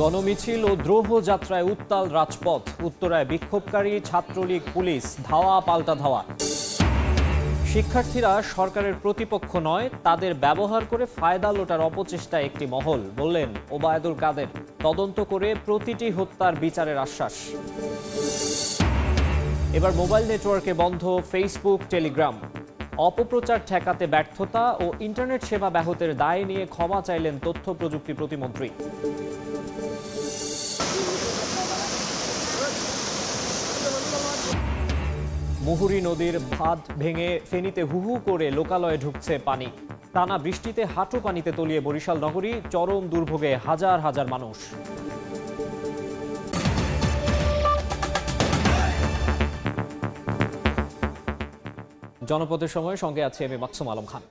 গণমিছিল ও দ্রোহ যাত্রায় উত্তাল রাজপথ। উত্তরায় বিক্ষোভকারী ছাত্রলীগ পুলিশ ধাওয়া পাল্টা ধাওয়া। শিক্ষার্থীরা সরকারের প্রতিপক্ষ নয়, তাদের ব্যবহার করে ফায়দা লোটার অপচেষ্টা একটি মহল, বললেন ওবায়দুল কাদের। তদন্ত করে প্রতিটি হত্যার বিচারের আশ্বাস। এবার মোবাইল নেটওয়ার্কে বন্ধ ফেসবুক, টেলিগ্রাম। অপপ্রচার ঠেকাতে ব্যর্থতা ও ইন্টারনেট সেবা ব্যাহতের দায় নিয়ে ক্ষমা চাইলেন তথ্য প্রযুক্তি প্রতিমন্ত্রী। মুহুরী নদীর বাঁধ ভেঙে ফেনীতে হুহু করে লোকালয়ে ঢুকছে পানি। টানা বৃষ্টিতে হাঁটু পানিতে তলিয়ে বরিশাল নগরী, চরম দুর্ভোগে হাজার হাজার মানুষ। জনপদের সময় সঙ্গে আছে আমি মাকসুম আলম খান।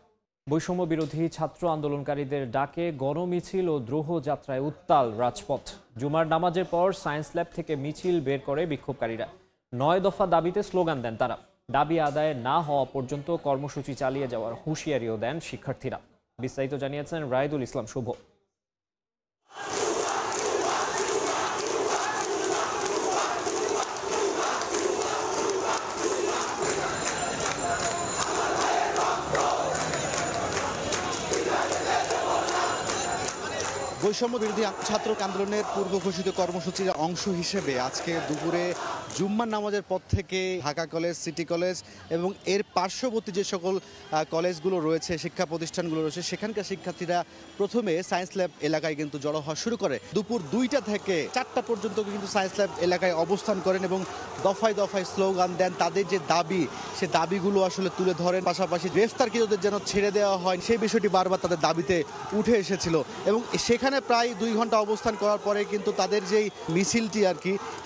বৈষম্য বিরোধী ছাত্র আন্দোলনকারীদের ডাকে গণমিছিল ও দ্রোহ যাত্রায় উত্তাল রাজপথ। জুমার নামাজের পর সায়েন্স ল্যাব থেকে মিছিল বের করে বিক্ষোভকারীরা। 9 দফা দাবিতে স্লোগান দেন তারা। দাবি আদায় না হওয়া পর্যন্ত কর্মসূচি চালিয়ে যাওয়ার হুঁশিয়ারিও দেন শিক্ষার্থীরা। বিস্তারিত জানিয়েছেন রায়দুল ইসলাম শুভ। বৈষম্য বিরোধী ছাত্র আন্দোলনের পূর্ব ঘোষিত কর্মসূচির অংশ হিসেবে আজকে দুপুরে জুম্মার নামাজের পর থেকে ঢাকা কলেজ, সিটি কলেজ এবং এর পার্শ্ববর্তী যে সকল কলেজগুলো রয়েছে, শিক্ষা প্রতিষ্ঠানগুলো রয়েছে, সেখানকার শিক্ষার্থীরা প্রথমে সায়েন্স ল্যাব এলাকায় কিন্তু জড়ো হওয়া শুরু করে। দুপুর 2টা থেকে 4টা পর্যন্ত কিন্তু সায়েন্স ল্যাব এলাকায় অবস্থান করেন এবং দফায় দফায় স্লোগান দেন। তাদের যে দাবি, সে দাবিগুলো আসলে তুলে ধরেন। পাশাপাশি গ্রেফতারকৃতদের যেন ছেড়ে দেওয়া হয়, সেই বিষয়টি বারবার তাদের দাবিতে উঠে এসেছিল এবং সেখানে প্রায় 2 ঘন্টা অবস্থান করার পরে কিন্তু তাদের যেই মিছিলটি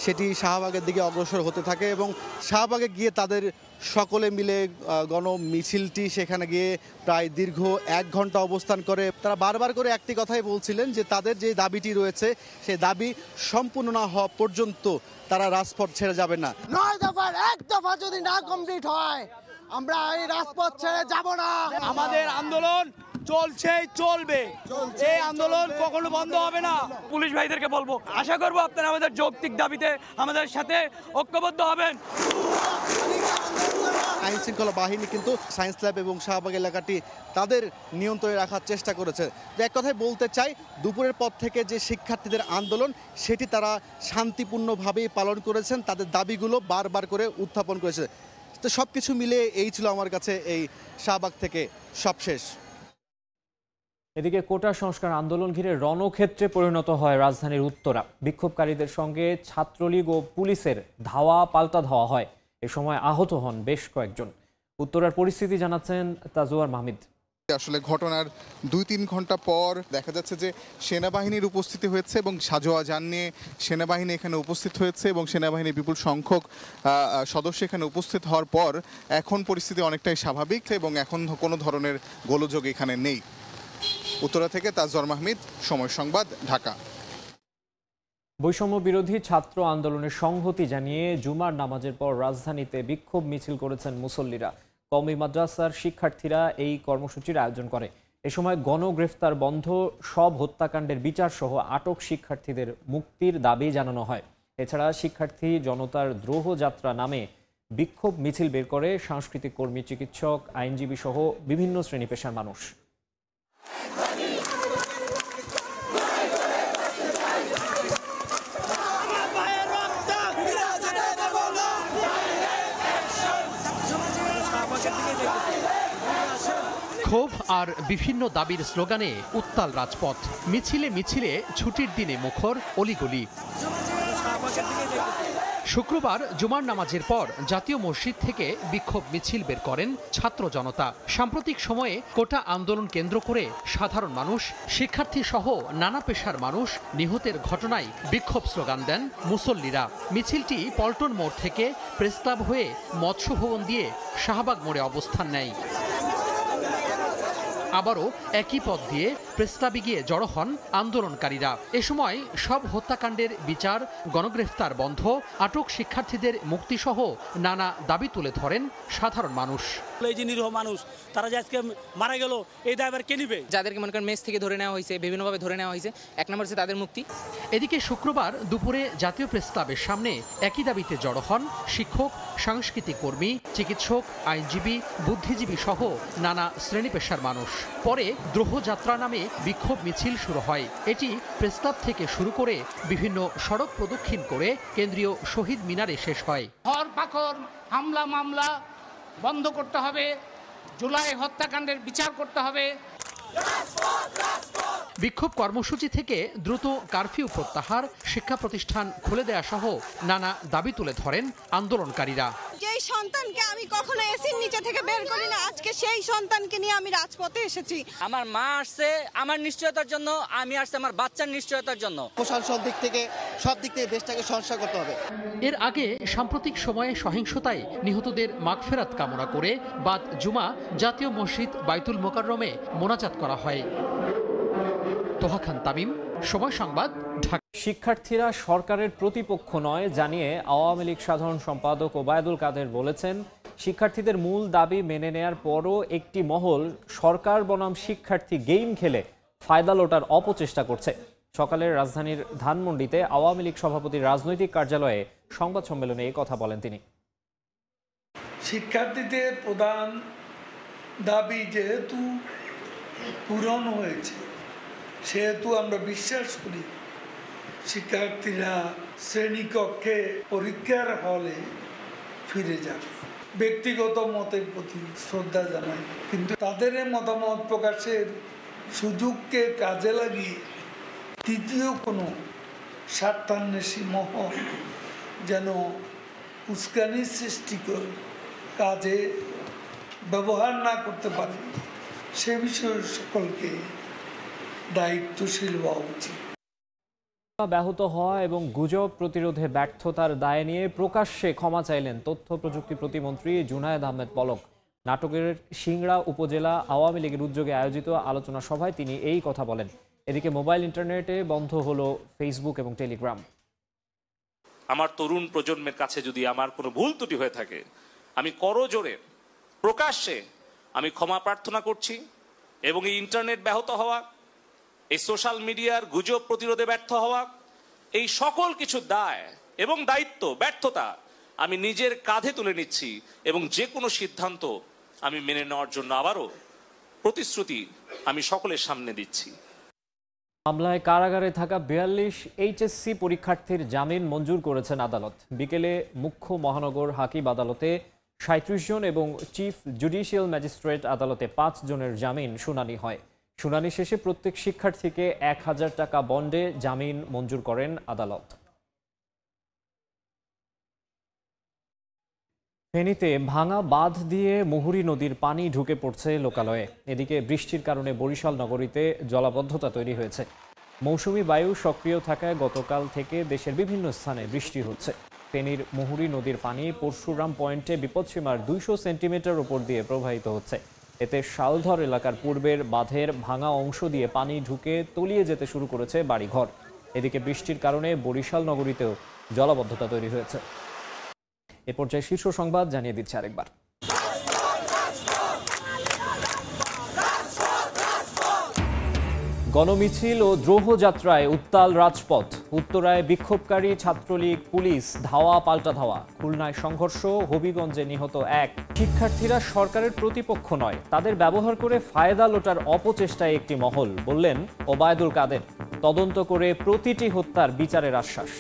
সেটি শাহবাগের দিকে অগ্রসর হতে থাকে এবং শাহবাগে গিয়ে তাদের সকলে মিলে গণ মিছিলটি সেখানে গিয়ে প্রায় দীর্ঘ 1 ঘন্টা অবস্থান করে। তারা বারবার করে একটি কথাই বলছিলেন যে তাদের যে দাবিটি রয়েছে সেই দাবি সম্পূর্ণ না হওয়া পর্যন্ত তারা রাজপথ ছেড়ে যাবে না। 9 দফার 1 দফা যদি না কমপ্লিট হয় আমরা এই রাজপথ ছেড়ে যাব না। আমাদের আন্দোলন চলবে, এই আন্দোলন কখনো বন্ধ হবে না। পুলিশ ভাইদেরকে বলবো, আশা করবো আপনারা আমাদের যৌক্তিক দাবিতে আমাদের সাথে ঐক্যবদ্ধ হবেন। আইন শৃঙ্খলা বাহিনী কিন্তু সায়েন্স ল্যাব এবং শাহবাগ এলাকাটি তাদের নিয়ন্ত্রণে রাখার চেষ্টা করেছে। এক কথায় বলতে চাই, দুপুরের পর থেকে যে শিক্ষার্থীদের আন্দোলন সেটি তারা শান্তিপূর্ণভাবেই পালন করেছেন, তাদের দাবিগুলো বারবার করে উত্থাপন করেছে। তো সব কিছু মিলে এই ছিল আমার কাছে এই শাহবাগ থেকে সবশেষ। এদিকে কোটা সংস্কার আন্দোলন ঘিরে রণক্ষেত্রে পরিণত হয় রাজধানীর উত্তরা। বিক্ষোভকারীদের সঙ্গে ছাত্রলীগ ও পুলিশের ধাওয়া পাল্টা ধাওয়া হয়। এ সময় আহত হন বেশ কয়েকজন। উত্তরার পরিস্থিতি জানাচ্ছেন তাজওয়ার মাহমিদ। আসলে ঘটনার 2-3 ঘন্টা পর দেখা যাচ্ছে যে সেনাবাহিনীর উপস্থিতি হয়েছে এবং সাজোয়া যান নিয়ে সেনাবাহিনী এখানে উপস্থিত হয়েছে এবং সেনাবাহিনীর বিপুল সংখ্যক সদস্য এখানে উপস্থিত হওয়ার পর এখন পরিস্থিতি অনেকটাই স্বাভাবিক এবং এখন কোনো ধরনের গোলযোগ এখানে নেই। উত্তরা থেকে তাজওয়ার মাহমিদ, সময় সংবাদ, ঢাকা। বৈষম্য বিরোধী ছাত্র আন্দোলনের সংহতি জানিয়ে জুমার নামাজের পর রাজধানীতে বিক্ষোভ মিছিল করেছেন মুসল্লিরা। কওমি মাদ্রাসার শিক্ষার্থীরা এই কর্মসূচির আয়োজন করে। এ সময় গণগ্রেফতার বন্ধ, সব হত্যাকাণ্ডের বিচার সহ আটক শিক্ষার্থীদের মুক্তির দাবি জানানো হয়। এছাড়া শিক্ষার্থী জনতার দ্রোহ যাত্রা নামে বিক্ষোভ মিছিল বের করে সাংস্কৃতিক কর্মী, চিকিৎসক, আইনজীবী সহ বিভিন্ন শ্রেণী পেশার মানুষ। ক্ষোভ আর বিভিন্ন দাবির স্লোগানে উত্তাল রাজপথ। মিছিলে মিছিলে ছুটির দিনে মুখর অলিগলি। শুক্রবার জুমার নামাজের পর জাতীয় মসজিদ থেকে বিক্ষোভ মিছিল বের করেন ছাত্র জনতা। সাম্প্রতিক সময়ে কোটা আন্দোলন কেন্দ্র করে সাধারণ মানুষ, শিক্ষার্থী সহ নানা পেশার মানুষ নিহতের ঘটনায় বিক্ষোভ স্লোগান দেন মুসল্লিরা। মিছিলটি পল্টন মোড় থেকে প্রেস ক্লাব হয়ে মৎস্য ভবন দিয়ে শাহবাগ মোড়ে অবস্থান নেয়। আবারও একই পথ দিয়ে প্রেস ক্লাবে গিয়ে জড়ো হন আন্দোলনকারীরা। এ সময় সব হত্যাকাণ্ডের বিচার, গণগ্রেফতার বন্ধ, আটক শিক্ষার্থীদের মুক্তিসহ নানা দাবি তুলে ধরেন সাধারণ মানুষ। এই যে নিরীহ মানুষ, তারা যে আজকে মারা গেল, এই দায়ভার কে নিবে? যাদেরকে মনে করেন মেস থেকে ধরে নেওয়া হয়েছে, বিভিন্নভাবে ধরে নেওয়া হয়েছে, এক নম্বর হচ্ছে তাদের মুক্তি। এদিকে শুক্রবার দুপুরে জাতীয় প্রেস ক্লাবের সামনে একই দাবিতে জড়ো হন শিক্ষক, সাংস্কৃতিক কর্মী, চিকিৎসক, আইনজীবী, বুদ্ধিজীবী সহ নানা শ্রেণী পেশার মানুষ। পরে দ্রোহযাত্রা নামে বিক্ষোভ মিছিল শুরু হয়। এটি প্রেস ক্লাব থেকে শুরু করে বিভিন্ন সড়ক প্রদক্ষিণ করে কেন্দ্রীয় শহীদ মিনারে শেষ হয়। ধরপাকড়, হামলা মামলা বন্ধ করতে হবে, জুলাই হত্যাকাণ্ডের বিচার করতে হবে। বিক্ষোভ কর্মসূচি থেকে দ্রুত কারফিউ প্রত্যাহার, শিক্ষা প্রতিষ্ঠান খুলে দেয়া সহ নানা দাবি তুলে ধরেন আন্দোলনকারীরা। যেই সন্তানকে আমি কখনো এসির নিচে থেকে বের করি না, আজকে সেই সন্তানকে নিয়ে আমি রাজপথে এসেছি। আমার মা আসছে আমার নিশ্চয়তার জন্য, আমি আসছে আমার বাচ্চার নিশ্চয়তার জন্য। প্রশাসন দিক থেকে সব দিক থেকে দেশটাকে সংস্কার করতে হবে। এর আগে সাম্প্রতিক সময়ে সহিংসতায় নিহতদের মাগফেরাত কামনা করে বাদ জুমা জাতীয় মসজিদ বাইতুল মোকাররমে মোনাজাত করা হয়। তোহা খান তামিম, সময় সংবাদ, ঢাকা। শিক্ষার্থীরা সরকারের প্রতিপক্ষ নয় জানিয়ে আওয়ামী লীগ সাধারণ সম্পাদক ওবায়দুল কাদের বলেছেন, শিক্ষার্থীদের মূল দাবি মেনে নেয়ার পরও একটি মহল সরকার বনাম শিক্ষার্থী গেম খেলে ফায়দা লোটার অপচেষ্টা করছে। সকালের রাজধানীর ধানমন্ডিতে আওয়ামী লীগ সভাপতির রাজনৈতিক কার্যালয়ে সংবাদ সম্মেলনে এই কথা বলেন তিনি। শিক্ষার্থীদের প্রধান দাবি যেহেতু পূরণ হয়েছে, সেহেতু আমরা বিশ্বাস করি শিক্ষার্থীরা শ্রেণীকক্ষে পরীক্ষার হলে ফিরে যাবে। ব্যক্তিগত মতের প্রতি শ্রদ্ধা জানাই, কিন্তু তাদের মতামত প্রকাশের সুযোগকে কাজে লাগিয়ে তৃতীয় কোনো স্বার্থান্বেষী মহল যেন উস্কানি সৃষ্টিকর কাজে ব্যবহার না করতে পারে, সে বিষয়ে সকলকে দায়িত্বশীল হওয়া উচিত। ব্যাহত হওয়া এবং গুজব প্রতিরোধে ব্যর্থতার দায় নিয়ে প্রকাশ্যে ক্ষমা চাইলেন তথ্য প্রযুক্তি প্রতিমন্ত্রী জুনায়েদ আহমেদ পলক। নাটোরের সিংড়া উপজেলা আওয়ামী লীগের উদ্যোগে আয়োজিত আলোচনা সভায় তিনি এই কথা বলেন। এদিকে মোবাইল ইন্টারনেটে বন্ধ হলো ফেসবুক এবং টেলিগ্রাম। আমার তরুণ প্রজন্মের কাছে যদি আমার কোনো ভুল ত্রুটি হয়ে থাকে, আমি করজোরে প্রকাশ্যে আমি ক্ষমা প্রার্থনা করছি। এবং এই ইন্টারনেট ব্যাহত হওয়া, এই সোশ্যাল মিডিয়ার গুজব প্রতিরোধে ব্যর্থ হওয়া, এই সকল কিছু দায় এবং দায়িত্ব, ব্যর্থতা আমি নিজের কাঁধে তুলে নিচ্ছি এবং যে কোনো সিদ্ধান্ত আমি মেনে নেওয়ার জন্য আবারও প্রতিশ্রুতি আমি সকলের সামনে দিচ্ছি। মামলায় কারাগারে থাকা ৪২ এইচএসসি পরীক্ষার্থীর জামিন মঞ্জুর করেছেন আদালত। বিকেলে মুখ্য মহানগর হাকিম আদালতে ৩৭ জন এবং চিফ জুডিশিয়াল ম্যাজিস্ট্রেট আদালতে ৫ জনের জামিন শুনানি হয়। শুনানি শেষে প্রত্যেক শিক্ষার্থীকে ১,০০০ টাকা বন্ডে জামিন মঞ্জুর করেন আদালত। ফেনীতে ভাঙা বাঁধ দিয়ে মুহুরী নদীর পানি ঢুকে পড়ছে লোকালয়ে। এদিকে বৃষ্টির কারণে বরিশাল নগরীতে জলাবদ্ধতা তৈরি হয়েছে। মৌসুমী বায়ু সক্রিয় থাকায় গতকাল থেকে দেশের বিভিন্ন স্থানে বৃষ্টি হচ্ছে। ফেনীর মুহুরী নদীর পানি পরশুরাম পয়েন্টে বিপদসীমার ২০০ সেন্টিমিটার উপর দিয়ে প্রবাহিত হচ্ছে। এতে শালধর এলাকার পূর্বের বাঁধের ভাঙা অংশ দিয়ে পানি ঢুকে তলিয়ে যেতে শুরু করেছে বাড়িঘর। এদিকে বৃষ্টির কারণে বরিশাল নগরীতেও জলাবদ্ধতা তৈরি হয়েছে। এ পর্যায়ে শীর্ষ সংবাদ জানিয়ে দিচ্ছে আরেকবার। গণমিছিল ও দ্রোহযাত্রায় উত্তাল রাজপথ। উত্তরায় বিক্ষোভকারী ছাত্রলীগ, পুলিশ ধাওয়া পাল্টা ধাওয়া। খুলনায় সংঘর্ষ, হবিগঞ্জে নিহত ১। শিক্ষার্থীরা সরকারের প্রতিপক্ষ নয়, তাদের ব্যবহার করে ফায়দা লোটার অপচেষ্টায় একটি মহল, বললেন ওবায়দুল কাদের। তদন্ত করে প্রতিটি হত্যার বিচারের আশ্বাস।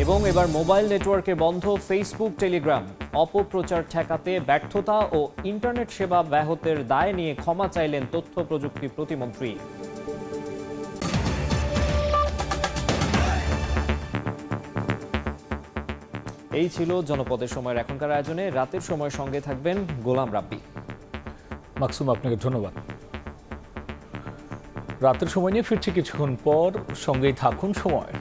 এবং এবার মোবাইল নেটওয়ার্কে বন্ধ ফেসবুক, টেলিগ্রাম। অপপ্রচার ঠেকাতে ব্যর্থতা ও ইন্টারনেট সেবা ব্যাহতের দায় নিয়ে ক্ষমা চাইলেন তথ্য প্রযুক্তি প্রতিমন্ত্রী। এই ছিল জনপদের সময়ের এখনকার আয়োজনে। রাতের সময় সঙ্গে থাকবেন গোলাম রাব্বি। মাকসুম, আপনাকে ধন্যবাদ। রাতের সময় নিয়ে ফিরছি কিছুক্ষণ পর, সঙ্গেই থাকুন সময়।